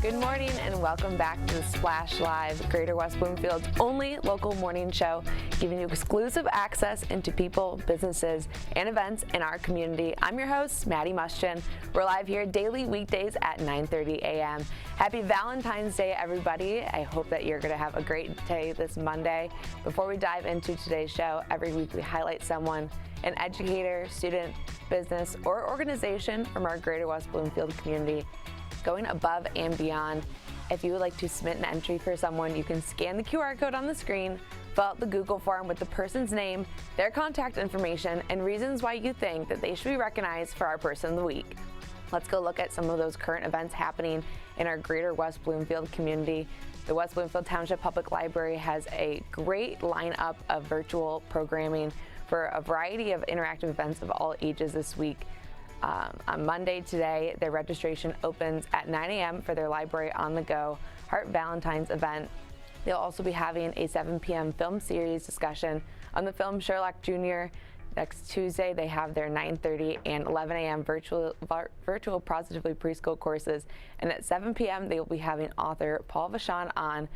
Good morning and welcome back to the Splash Live, Greater West Bloomfield's only local morning show, giving you exclusive access into people, businesses, and events in our community. I'm your host, Maddie Muschin. We're live here daily weekdays at 9:30 a.m. Happy Valentine's Day, everybody. I hope that you're going to have a great day this Monday. Before we dive into today's show, every week we highlight someone, an educator, student, business, or organization from our Greater West Bloomfield community, going above and beyond. If you would like to submit an entry for someone, you can scan the QR code on the screen, fill out the Google form with the person's name, their contact information, and reasons why you think that they should be recognized for our Person of the Week. Let's go look at some of those current events happening in our Greater West Bloomfield community. The West Bloomfield Township Public Library has a great lineup of virtual programming for a variety of interactive events of all ages this week. On Monday today, their registration opens at 9 a.m. for their Library on the Go Heart Valentine's event. They'll also be having a 7 p.m. film series discussion on the film Sherlock Jr. Next Tuesday, they have their 9:30 and 11 a.m. virtual Positively Preschool courses. And at 7 p.m., they will be having author Paul Vachon on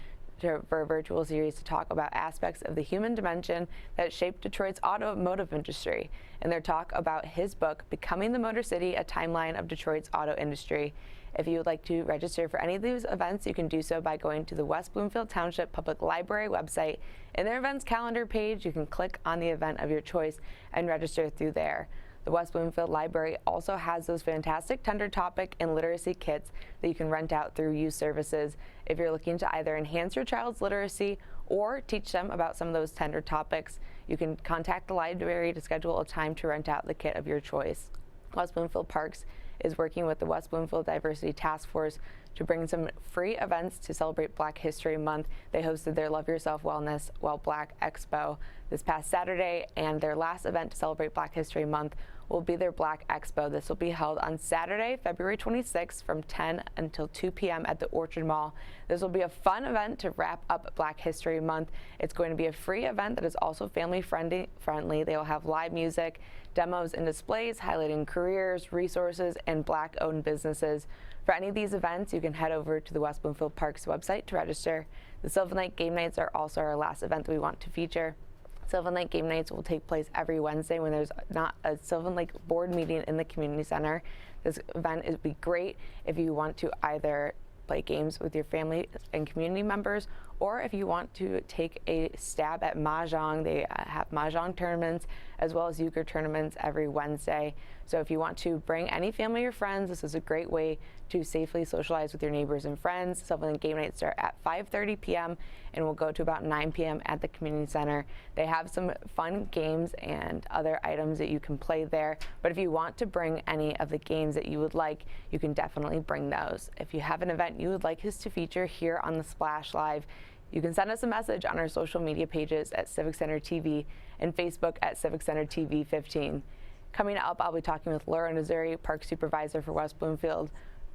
for a virtual series to talk about aspects of the human dimension that shaped Detroit's automotive industry, and their talk about his book, Becoming the Motor City, A Timeline of Detroit's Auto Industry. If you would like to register for any of these events, you can do so by going to the West Bloomfield Township Public Library website. In their events calendar page, you can click on the event of your choice and register through there. The West Bloomfield Library also has those fantastic tender topic and literacy kits that you can rent out through youth services if you're looking to either enhance your child's literacy or teach them about some of those tender topics. You can contact the library to schedule a time to rent out the kit of your choice. West Bloomfield Parks is working with the West Bloomfield Diversity Task Force to bring some free events to celebrate Black History Month. They hosted their Love Yourself Wellness Well Black Expo this past Saturday, and their last event to celebrate Black History Month will be their Black Expo. This will be held on Saturday, February 26th from 10 until 2 p.m. at the Orchard Mall. This will be a fun event to wrap up Black History Month. It's going to be a free event that is also family friendly. They will have live music, demos, and displays highlighting careers, resources, and Black-owned businesses. For any of these events, you can head over to the West Bloomfield Parks website to register. The Sylvan Lake Game Nights are also our last event that we want to feature. Sylvan Lake Game Nights will take place every Wednesday when there's not a Sylvan Lake board meeting in the community center. This event would be great if you want to either play games with your family and community members, or if you want to take a stab at Mahjong. They have Mahjong tournaments as well as euchre tournaments every Wednesday. So if you want to bring any family or friends, this is a great way to safely socialize with your neighbors and friends. Sylvan Lake Game Nights start at 5:30 p.m. and will go to about 9 p.m. at the community center. They have some fun games and other items that you can play there, but if you want to bring any of the games that you would like, you can definitely bring those. If you have an event you would like us to feature here on the Splash Live, you can send us a message on our social media pages at Civic Center TV and Facebook at Civic Center TV 15. Coming up, I'll be talking with Azoury, Park Supervisor for West Bloomfield.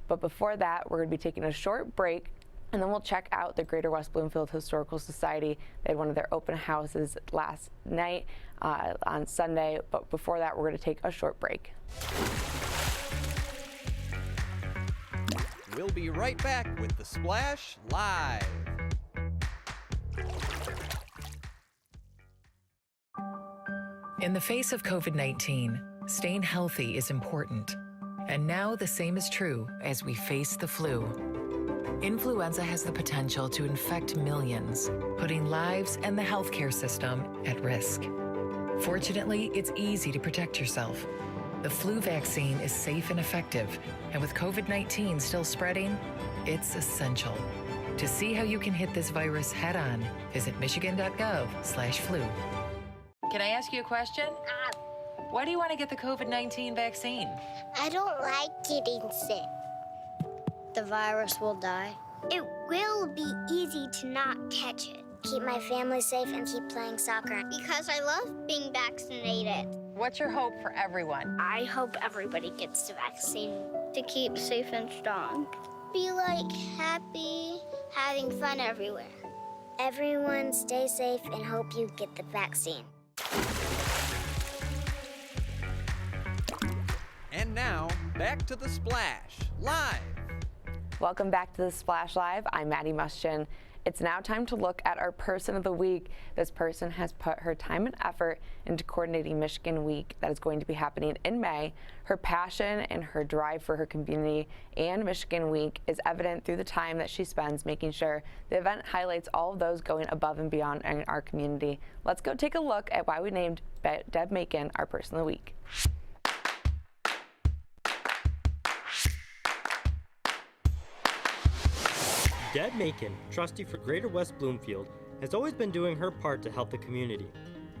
But before that, we're going to be taking a short break, and then we'll check out the Greater West Bloomfield Historical Society. They had one of their open houses last night on Sunday. But before that, we're going to take a short break. We'll be right back with the Splash Live. In the face of COVID-19, staying healthy is important. And now the same is true as we face the flu. Influenza has the potential to infect millions, putting lives and the healthcare system at risk. Fortunately, it's easy to protect yourself. The flu vaccine is safe and effective, and with COVID-19 still spreading, it's essential. To see how you can hit this virus head-on, visit michigan.gov/flu. Can I ask you a question? Why do you want to get the COVID-19 vaccine? I don't like getting sick. The virus will die. It will be easy to not catch it. Keep my family safe and keep playing soccer. Because I love being vaccinated. What's your hope for everyone? I hope everybody gets the vaccine. To keep safe and strong. Be like happy, having fun everywhere. Everyone stay safe and hope you get the vaccine. And now, back to the Splash Live. Welcome back to the Splash Live. I'm Maddie Muschin. It's now time to look at our Person of the Week. This person has put her time and effort into coordinating Michigan Week that is going to be happening in May. Her passion and her drive for her community and Michigan Week is evident through the time that she spends making sure the event highlights all of those going above and beyond in our community. Let's go take a look at why we named Deb Macon our Person of the Week. Deb Macon, trustee for Greater West Bloomfield, has always been doing her part to help the community.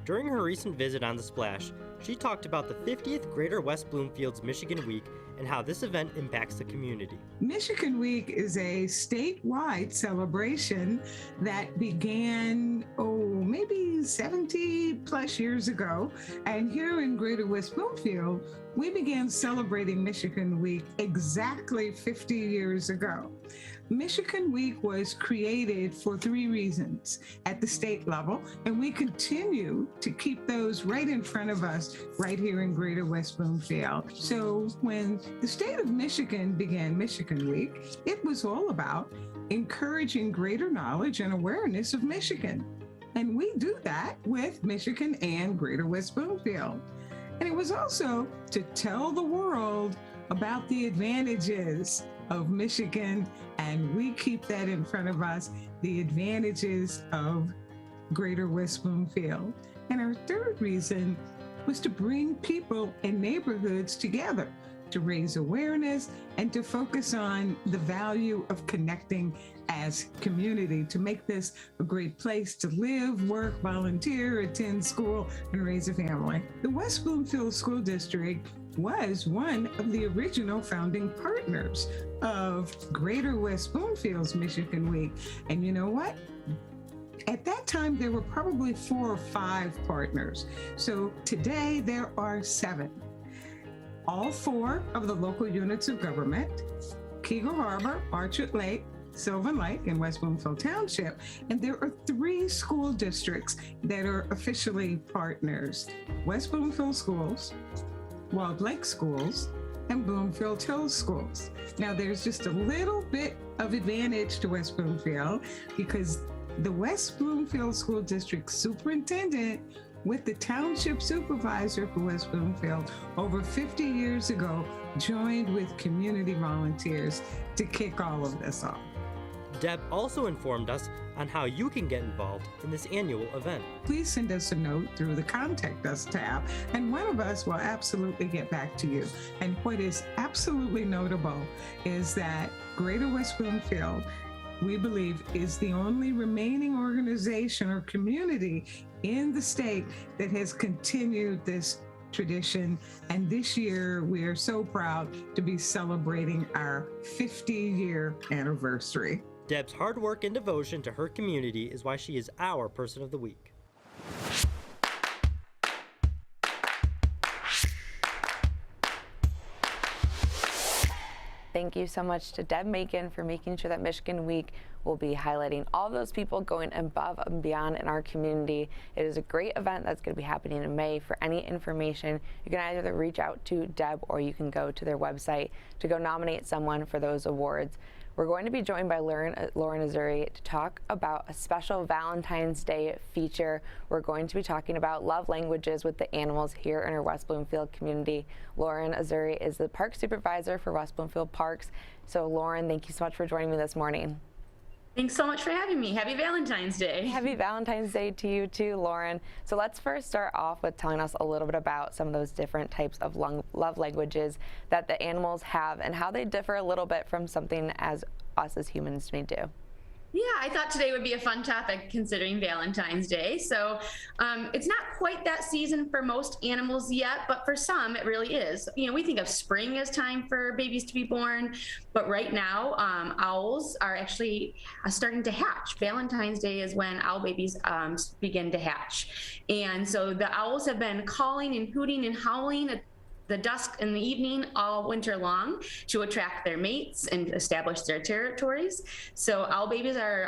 During her recent visit on The Splash, she talked about the 50th Greater West Bloomfield's Michigan Week and how this event impacts the community. Michigan Week is a statewide celebration that began, maybe 70 plus years ago. And here in Greater West Bloomfield, we began celebrating Michigan Week exactly 50 years ago. Michigan Week was created for 3 reasons at the state level, and we continue to keep those right in front of us right here in Greater West Bloomfield. So when the state of Michigan began Michigan Week, it was all about encouraging greater knowledge and awareness of Michigan. And we do that with Michigan and Greater West Bloomfield. And it was also to tell the world about the advantages of Michigan, and we keep that in front of us, the advantages of Greater West Bloomfield. And our third reason was to bring people and neighborhoods together, to raise awareness and to focus on the value of connecting as community, to make this a great place to live, work, volunteer, attend school, and raise a family. The West Bloomfield School District was one of the original founding partners of Greater West Bloomfield's Michigan Week. And you know what? At that time, there were probably 4 or 5 partners. So today there are 7. All 4 of the local units of government, Keego Harbor, Orchard Lake, Sylvan Lake, and West Bloomfield Township. And there are 3 school districts that are officially partners: West Bloomfield Schools, Walled Lake Schools, and Bloomfield Hills Schools. Now, there's just a little bit of advantage to West Bloomfield because the West Bloomfield School District superintendent with the township supervisor for West Bloomfield over 50 years ago joined with community volunteers to kick all of this off. Deb also informed us on how you can get involved in this annual event. Please send us a note through the Contact Us tab, and one of us will absolutely get back to you. And what is absolutely notable is that Greater West Bloomfield, we believe, is the only remaining organization or community in the state that has continued this tradition. And this year, we are so proud to be celebrating our 50-year anniversary. Deb's hard work and devotion to her community is why she is our Person of the Week. Thank you so much to Deb Macon for making sure that Michigan Week will be highlighting all those people going above and beyond in our community. It is a great event that's going to be happening in May. For any information, you can either reach out to Deb or you can go to their website to go nominate someone for those awards. We're going to be joined by Lauren Azoury to talk about a special Valentine's Day feature. We're going to be talking about love languages with the animals here in our West Bloomfield community. Lauren Azoury is the park supervisor for West Bloomfield Parks. So Lauren, thank you so much for joining me this morning. Thanks so much for having me. Happy Valentine's Day. Happy Valentine's Day to you too, Lauren. So let's first start off with telling us a little bit about some of those different types of love languages that the animals have and how they differ a little bit from something as us as humans may do. Yeah, I thought today would be a fun topic considering Valentine's Day. So it's not quite that season for most animals yet, but for some it really is. You know, we think of spring as time for babies to be born, but right now owls are actually starting to hatch. Valentine's Day is when owl babies begin to hatch. And so the owls have been calling and hooting and howling the dusk and the evening all winter long to attract their mates and establish their territories. So owl babies are,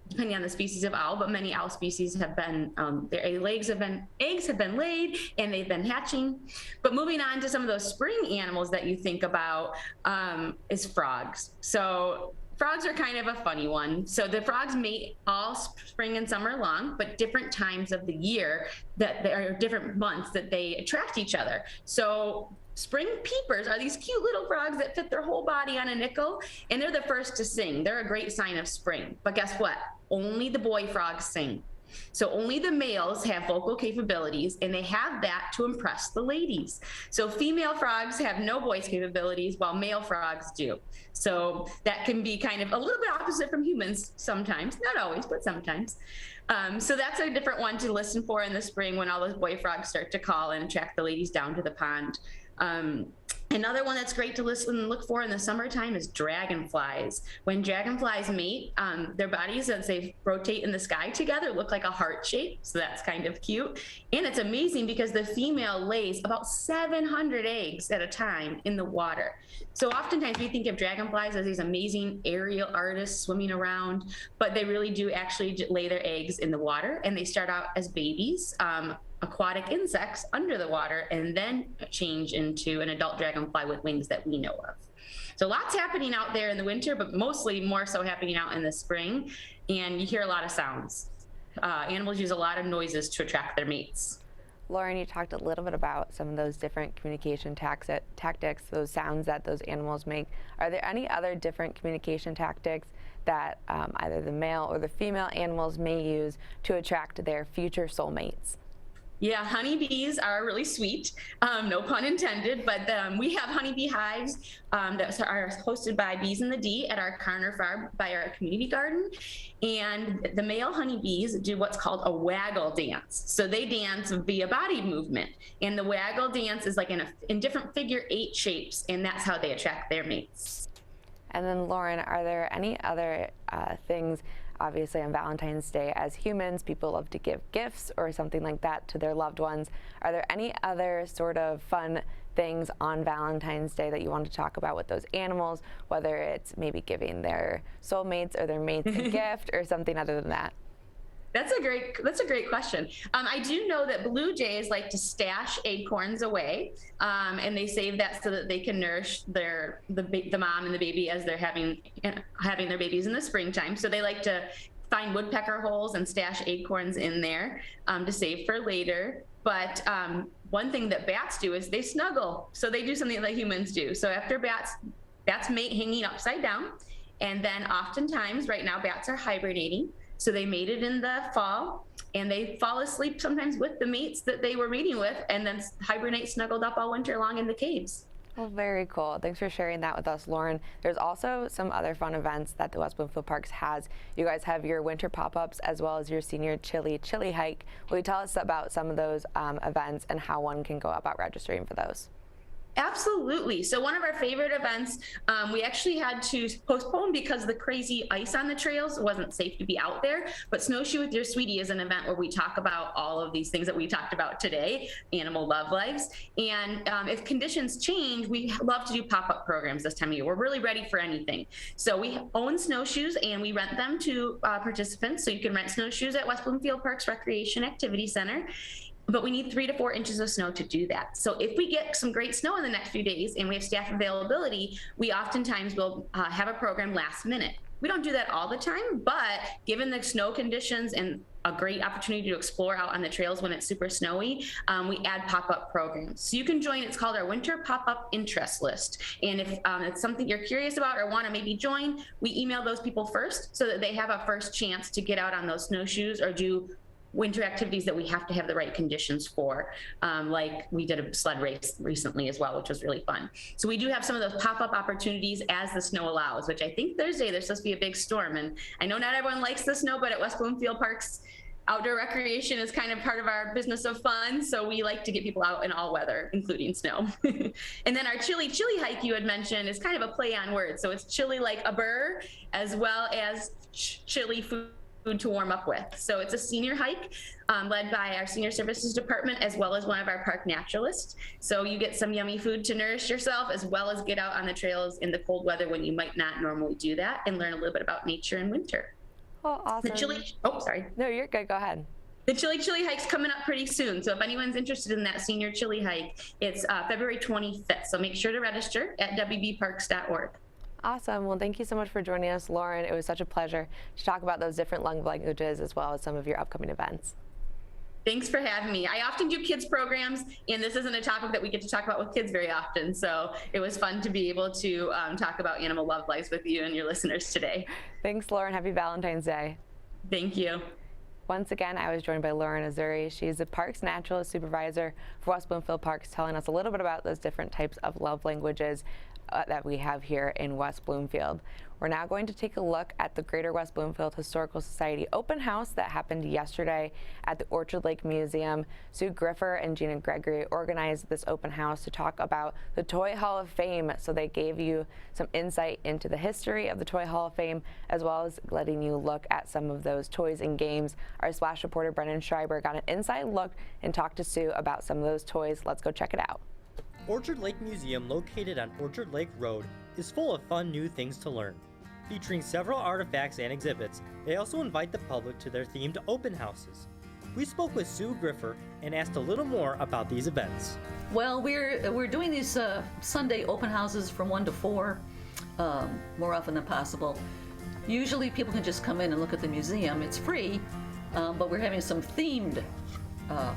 depending on the species of owl, but many owl species have been, their eggs have been laid and they've been hatching. But moving on to some of those spring animals that you think about is frogs. So frogs are kind of a funny one. So the frogs mate all spring and summer long, but different times of the year that there are different months that they attract each other. So spring peepers are these cute little frogs that fit their whole body on a nickel, and they're the first to sing. They're a great sign of spring. But guess what? Only the boy frogs sing. So only the males have vocal capabilities, and they have that to impress the ladies. So female frogs have no voice capabilities while male frogs do. So that can be kind of a little bit opposite from humans sometimes, not always, but sometimes. So that's a different one to listen for in the spring when all those boy frogs start to call and attract the ladies down to the pond. Another one that's great to listen and look for in the summertime is dragonflies. When dragonflies mate, their bodies, as they rotate in the sky together, look like a heart shape. So that's kind of cute. And it's amazing because the female lays about 700 eggs at a time in the water. So oftentimes we think of dragonflies as these amazing aerial artists swimming around, but they really do actually lay their eggs in the water, and they start out as babies, aquatic insects under the water, and then change into an adult dragonfly with wings that we know of. So lots happening out there in the winter, but mostly more so happening out in the spring. And you hear a lot of sounds. Animals use a lot of noises to attract their mates. Lauren, you talked a little bit about some of those different communication tactics, those sounds that those animals make. Are there any other different communication tactics that either the male or the female animals may use to attract their future soulmates? Yeah, honeybees are really sweet, no pun intended, but we have honeybee hives that are hosted by Bees in the D at our Carner Farm by our community garden. And the male honeybees do what's called a waggle dance. So they dance via body movement. And the waggle dance is like in different figure 8 shapes, and that's how they attract their mates. And then Lauren, are there any other things? Obviously on Valentine's Day, as humans, people love to give gifts or something like that to their loved ones. Are there any other sort of fun things on Valentine's Day that you want to talk about with those animals, whether it's maybe giving their soulmates or their mates a gift or something other than that? That's a great question. I do know that blue jays like to stash acorns away, and they save that so that they can nourish the mom and the baby as they're having their babies in the springtime. So they like to find woodpecker holes and stash acorns in there to save for later. But one thing that bats do is they snuggle. So they do something that humans do. So after bats mate hanging upside down, and then oftentimes right now bats are hibernating. So they mated in the fall, and they fall asleep sometimes with the mates that they were mating with, and then hibernate snuggled up all winter long in the caves. Well, very cool. Thanks for sharing that with us, Lauren. There's also some other fun events that the West Bloomfield Parks has. You guys have your winter pop-ups as well as your senior chili hike. Will you tell us about some of those events and how one can go about registering for those? Absolutely. So one of our favorite events, we actually had to postpone because the crazy ice on the trails wasn't safe to be out there. But Snowshoe with Your Sweetie is an event where we talk about all of these things that we talked about today, animal love lives. And if conditions change, we love to do pop-up programs this time of year. We're really ready for anything. So we own snowshoes and we rent them to participants. So you can rent snowshoes at West Bloomfield Parks Recreation Activity Center. But we need 3 to 4 inches of snow to do that. So if we get some great snow in the next few days and we have staff availability, we oftentimes will have a program last minute. We don't do that all the time, but given the snow conditions and a great opportunity to explore out on the trails when it's super snowy, we add pop-up programs. So you can join, it's called our Winter Pop-Up Interest List. And if it's something you're curious about or want to maybe join, we email those people first so that they have a first chance to get out on those snowshoes or do winter activities that we have to have the right conditions for. Like we did a sled race recently as well, which was really fun. So we do have some of those pop-up opportunities as the snow allows, which I think Thursday there's supposed to be a big storm. And I know not everyone likes the snow, but at West Bloomfield Parks, outdoor recreation is kind of part of our business of fun. So we like to get people out in all weather, including snow. And then our chili hike you had mentioned is kind of a play on words. So it's chili like a burr as well as chili food food to warm up with. So it's a senior hike led by our senior services department as well as one of our park naturalists. So you get some yummy food to nourish yourself as well as get out on the trails in the cold weather when you might not normally do that and learn a little bit about nature in winter. Oh, awesome. Sorry. No, you're good. Go ahead. The Chili hike's coming up pretty soon. So if anyone's interested in that senior chili hike, it's February 25th. So make sure to register at wbparks.org. Awesome. Well, thank you so much for joining us, Lauren. It was such a pleasure to talk about those different lung languages as well as some of your upcoming events. Thanks for having me. I often do kids programs, and this isn't a topic that we get to talk about with kids very often. So it was fun to be able to talk about animal love lives with you and your listeners today. Thanks, Lauren. Happy Valentine's Day. Thank you. Once again, I was joined by Lauren Azoury. She's the Parks Naturalist Supervisor for West Bloomfield Parks, telling us a little bit about those different types of love languages that we have here in West Bloomfield. We're now going to take a look at the Greater West Bloomfield Historical Society open house that happened yesterday at the Orchard Lake Museum. Sue Griffer and Gina Gregory organized this open house to talk about the Toy Hall of Fame. So they gave you some insight into the history of the Toy Hall of Fame, as well as letting you look at some of those toys and games. Our Splash reporter Brendan Schreiber got an inside look and talked to Sue about some of those toys. Let's go check it out. Orchard Lake Museum, located on Orchard Lake Road, is full of fun new things to learn. Featuring several artifacts and exhibits, they also invite the public to their themed open houses. We spoke with Sue Griffer and asked a little more about these events. Well, we're doing these Sunday open houses from 1 to 4, more often than possible. Usually people can just come in and look at the museum. It's free, but we're having some themed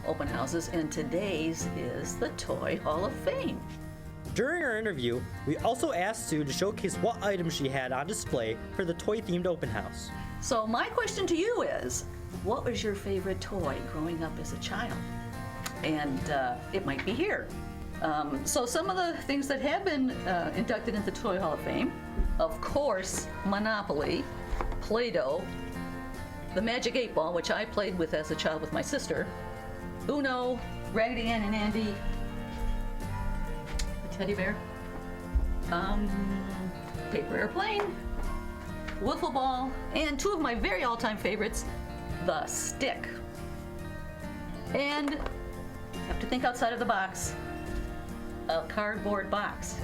open houses, and today's is the Toy Hall of Fame. During our interview, we also asked Sue to showcase what items she had on display for the toy-themed open house. So my question to you is, what was your favorite toy growing up as a child? And it might be here. So some of the things that have been inducted into the Toy Hall of Fame, of course, Monopoly, Play-Doh, the Magic 8 Ball, which I played with as a child with my sister, Uno, Raggedy Ann and Andy, a teddy bear, paper airplane, wiffle ball, and two of my very all-time favorites, the stick. And you have to think outside of the box. A cardboard box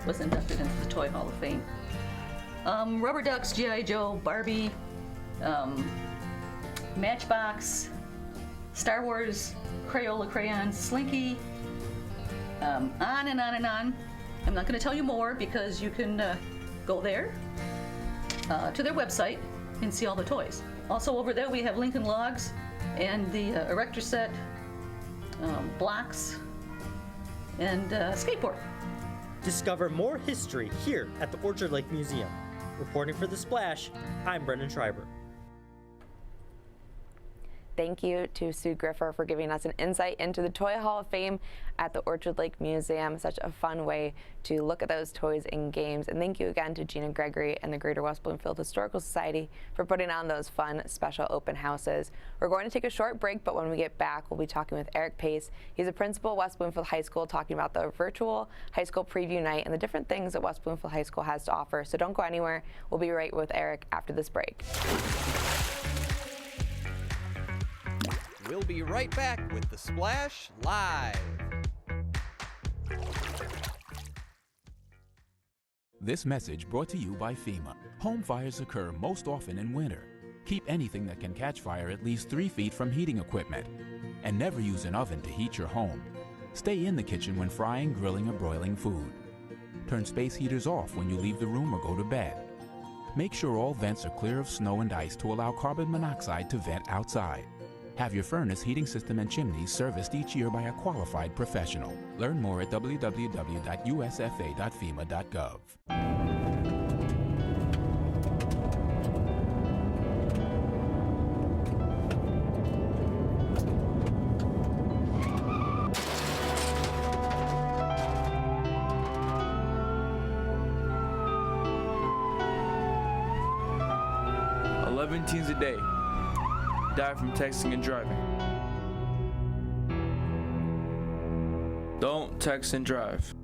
was inducted into the Toy Hall of Fame. Rubber Ducks, G.I. Joe, Barbie, Matchbox, Star Wars, Crayola crayons, Slinky, on and on and on. I'm not going to tell you more because you can go there to their website and see all the toys. Also over there we have Lincoln Logs and the erector set, blocks, and skateboard. Discover more history here at the Orchard Lake Museum. Reporting for The Splash, I'm Brendan Schreiber. Thank you to Sue Griffer for giving us an insight into the Toy Hall of Fame at the Orchard Lake Museum. Such a fun way to look at those toys and games. And thank you again to Gina Gregory and the Greater West Bloomfield Historical Society for putting on those fun special open houses. We're going to take a short break, but when we get back, we'll be talking with Eric Pace. He's a principal at West Bloomfield High School, talking about the virtual high school preview night and the different things that West Bloomfield High School has to offer. So don't go anywhere. We'll be right with Eric after this break. We'll be right back with The Splash Live. This message brought to you by FEMA. Home fires occur most often in winter. Keep anything that can catch fire at least 3 feet from heating equipment. And never use an oven to heat your home. Stay in the kitchen when frying, grilling, or broiling food. Turn space heaters off when you leave the room or go to bed. Make sure all vents are clear of snow and ice to allow carbon monoxide to vent outside. Have your furnace, heating system, and chimneys serviced each year by a qualified professional. Learn more at www.usfa.fema.gov. Teens a day die from texting and driving. Don't text and drive.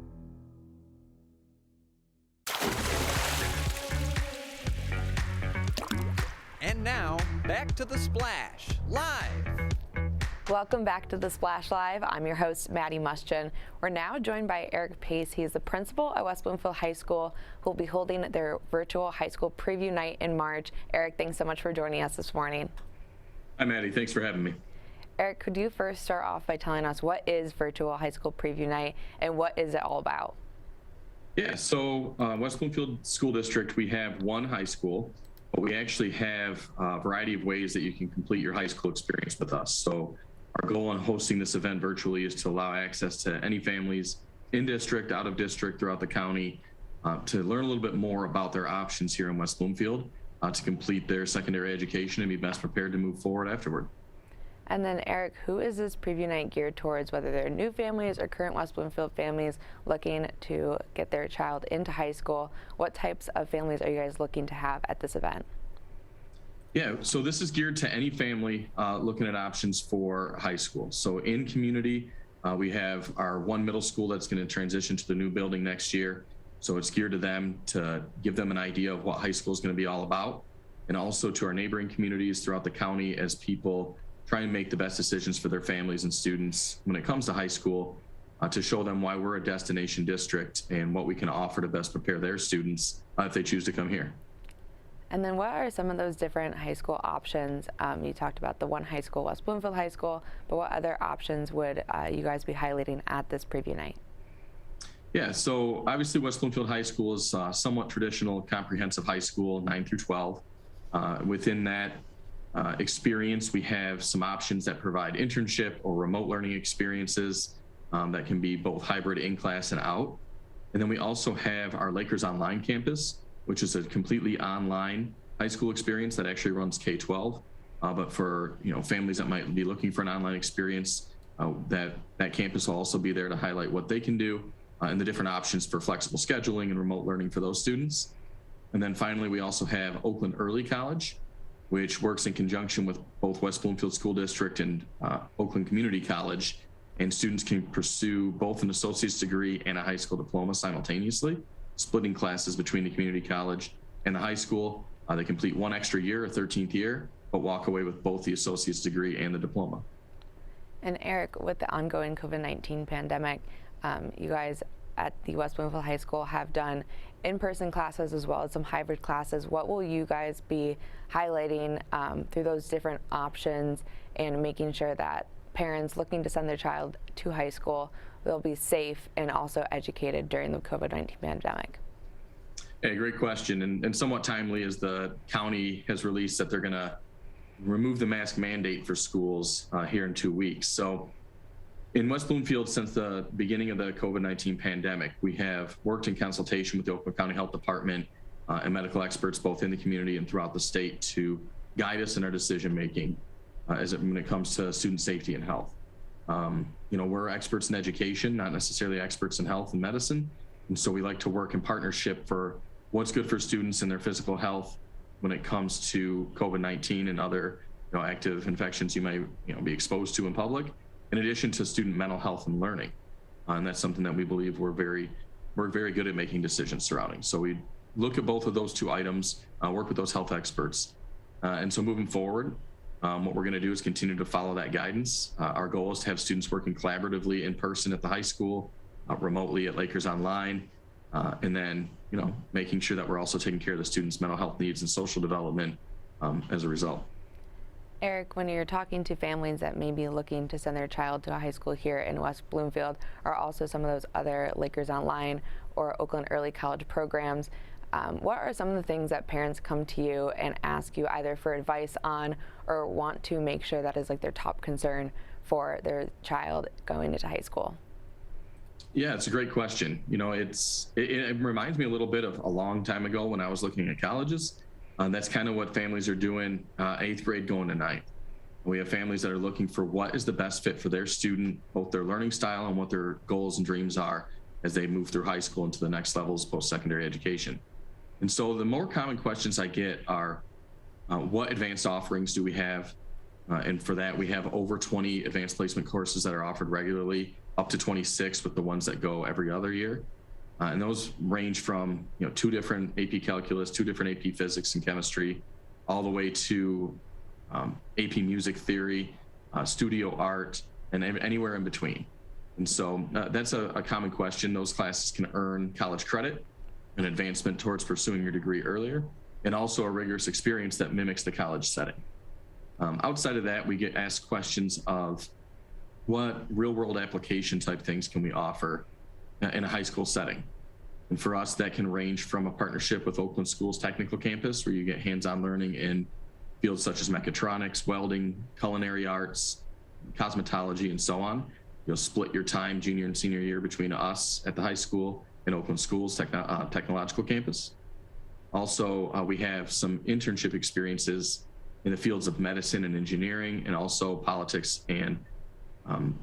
And now, back back to the Splash Live. Welcome back to the Splash Live. I'm your host, Maddie Muschin. We're now joined by Eric Pace. He's the principal at West Bloomfield High School, who will be holding their virtual high school preview night in March. Eric, thanks so much for joining us this morning. Hi, Maddie. Thanks for having me. Eric, could you first start off by telling us what is virtual high school preview night and what is it all about? Yeah, so West Bloomfield School District, we have one high school, but we actually have a variety of ways that you can complete your high school experience with us. So our goal in hosting this event virtually is to allow access to any families in district, out of district, throughout the county, to learn a little bit more about their options here in West Bloomfield, to complete their secondary education and be best prepared to move forward afterward. And then Eric, who is this preview night geared towards, whether they're new families or current West Bloomfield families looking to get their child into high school? What types of families are you guys looking to have at this event? Yeah, so this is geared to any family looking at options for high school. So in community, we have our one middle school that's going to transition to the new building next year. So it's geared to them to give them an idea of what high school is going to be all about. And also to our neighboring communities throughout the county as people try and make the best decisions for their families and students when it comes to high school, to show them why we're a destination district and what we can offer to best prepare their students if they choose to come here. And then what are some of those different high school options? You talked about the one high school, West Bloomfield High School, but what other options would you guys be highlighting at this preview night? Yeah, so obviously West Bloomfield High School is somewhat traditional comprehensive high school, 9 through 12. Within that experience, we have some options that provide internship or remote learning experiences that can be both hybrid in class and out. And then we also have our Lakers Online campus, which is a completely online high school experience that actually runs K-12. But for families that might be looking for an online experience, that campus will also be there to highlight what they can do and the different options for flexible scheduling and remote learning for those students. And then finally, we also have Oakland Early College, which works in conjunction with both West Bloomfield School District and Oakland Community College. And students can pursue both an associate's degree and a high school diploma simultaneously, splitting classes between the community college and the high school. They complete one extra year, a 13th year, but walk away with both the associate's degree and the diploma. And Eric, with the ongoing COVID-19 pandemic, you guys at the West Bloomfield High School have done in-person classes as well as some hybrid classes. What will you guys be highlighting through those different options and making sure that parents looking to send their child to high school will be safe and also educated during the COVID-19 pandemic? Hey, great question, and somewhat timely as the county has released that they're going to remove the mask mandate for schools here in 2 weeks. So in West Bloomfield, since the beginning of the COVID-19 pandemic, we have worked in consultation with the Oakland County Health Department and medical experts both in the community and throughout the state to guide us in our decision making when it comes to student safety and health. We're experts in education, not necessarily experts in health and medicine. And so we like to work in partnership for what's good for students and their physical health when it comes to COVID-19 and other active infections you might be exposed to in public, in addition to student mental health and learning. And that's something that we believe we're very good at making decisions surrounding. So we look at both of those two items, work with those health experts. And so moving forward, what we're going to do is continue to follow that guidance. Our goal is to have students working collaboratively in person at the high school, remotely at Lakers Online, and then making sure that we're also taking care of the students' mental health needs and social development as a result. Eric, when you're talking to families that may be looking to send their child to a high school here in West Bloomfield, or also some of those other Lakers Online or Oakland Early College programs, what are some of the things that parents come to you and ask you either for advice on or want to make sure that is like their top concern for their child going into high school? Yeah, it's a great question. It reminds me a little bit of a long time ago when I was looking at colleges. That's kind of what families are doing 8th grade going to 9th. We have families that are looking for what is the best fit for their student, both their learning style and what their goals and dreams are as they move through high school into the next levels of post-secondary education. And so the more common questions I get are, what advanced offerings do we have? And for that, we have over 20 advanced placement courses that are offered regularly, up to 26 with the ones that go every other year. And those range from 2 different AP Calculus, 2 different AP Physics and Chemistry, all the way to AP Music Theory, Studio Art, and anywhere in between. And so that's a common question. Those classes can earn college credit, an advancement towards pursuing your degree earlier, and also a rigorous experience that mimics the college setting. Outside of that, we get asked questions of what real-world application type things can we offer in a high school setting. And for us, that can range from a partnership with Oakland Schools Technical Campus, where you get hands-on learning in fields such as mechatronics, welding, culinary arts, cosmetology, and so on. You'll split your time junior and senior year between us at the high school and Oakland Schools Technological Campus. Also, we have some internship experiences in the fields of medicine and engineering, and also politics and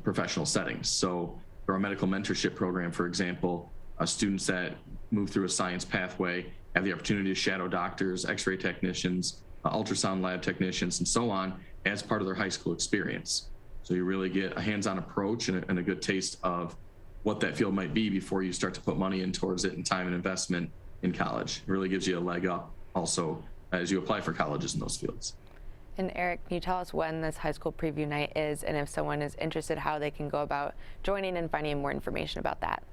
professional settings. So for our medical mentorship program, for example, students that move through a science pathway have the opportunity to shadow doctors, x-ray technicians, ultrasound lab technicians, and so on as part of their high school experience. So you really get a hands-on approach and a good taste of what that field might be before you start to put money in towards it and time and investment in college. It really gives you a leg up also as you apply for colleges in those fields. And Eric, can you tell us when this high school preview night is, and if someone is interested, how they can go about joining and finding more information about that?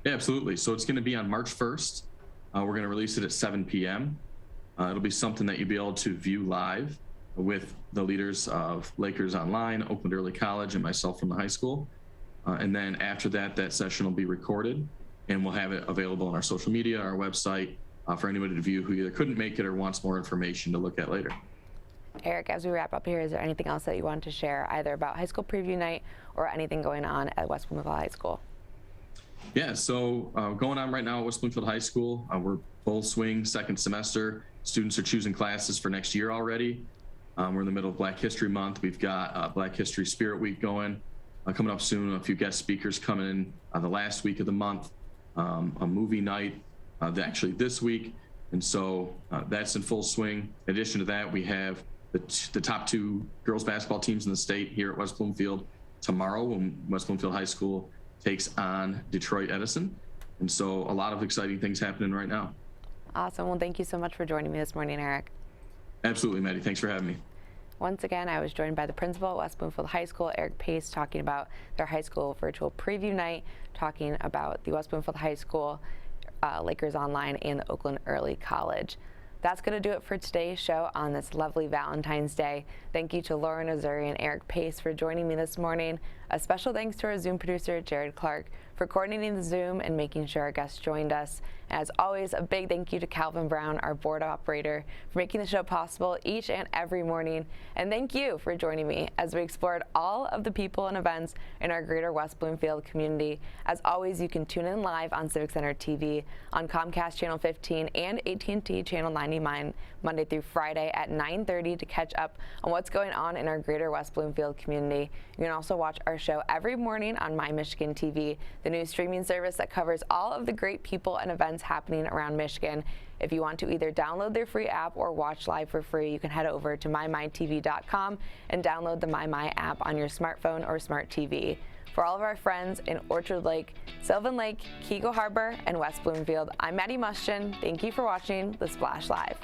Yeah, absolutely. So it's going to be on March 1st. We're going to release it at 7 p.m. It'll be something that you'll be able to view live with the leaders of Lakers Online, Oakland Early College, and myself from the high school. And then after that, that session will be recorded, and we'll have it available on our social media, our website, for anybody to view who either couldn't make it or wants more information to look at later. Eric, as we wrap up here, is there anything else that you want to share either about high school preview night or anything going on at West Bloomfield High School? Yeah, so going on right now at West Bloomfield High School, we're full swing second semester. Students are choosing classes for next year already. We're in the middle of Black History Month. We've got Black History Spirit Week going, coming up soon. A few guest speakers coming in the last week of the month. A movie night actually this week. And so that's in full swing. In addition to that, we have the top two girls basketball teams in the state here at West Bloomfield tomorrow when West Bloomfield High School takes on Detroit Edison. And so a lot of exciting things happening right now. Awesome. Well, thank you so much for joining me this morning, Eric. Absolutely, Maddie. Thanks for having me. Once again, I was joined by the principal at West Bloomfield High School, Eric Pace, talking about their high school virtual preview night, talking about the West Bloomfield High School, Lakers Online, and the Oakland Early College. That's going to do it for today's show on this lovely Valentine's Day. Thank you to Lauren Azoury and Eric Pace for joining me this morning. A special thanks to our Zoom producer, Jared Clark, for coordinating the Zoom and making sure our guests joined us. As always, a big thank you to Calvin Brown, our board operator, for making the show possible each and every morning. And thank you for joining me as we explored all of the people and events in our greater West Bloomfield community. As always, you can tune in live on Civic Center TV, on Comcast Channel 15 and AT&T Channel 99, Monday through Friday at 9:30 to catch up on what's going on in our greater West Bloomfield community. You can also watch our show every morning on My Michigan TV, the new streaming service that covers all of the great people and events happening around Michigan. If you want to either download their free app or watch live for free, you can head over to mymytv.com and download the MyMy app on your smartphone or smart TV. For all of our friends in Orchard Lake, Sylvan Lake, Keego Harbor, and West Bloomfield, I'm Maddie Muschin. Thank you for watching The Splash Live.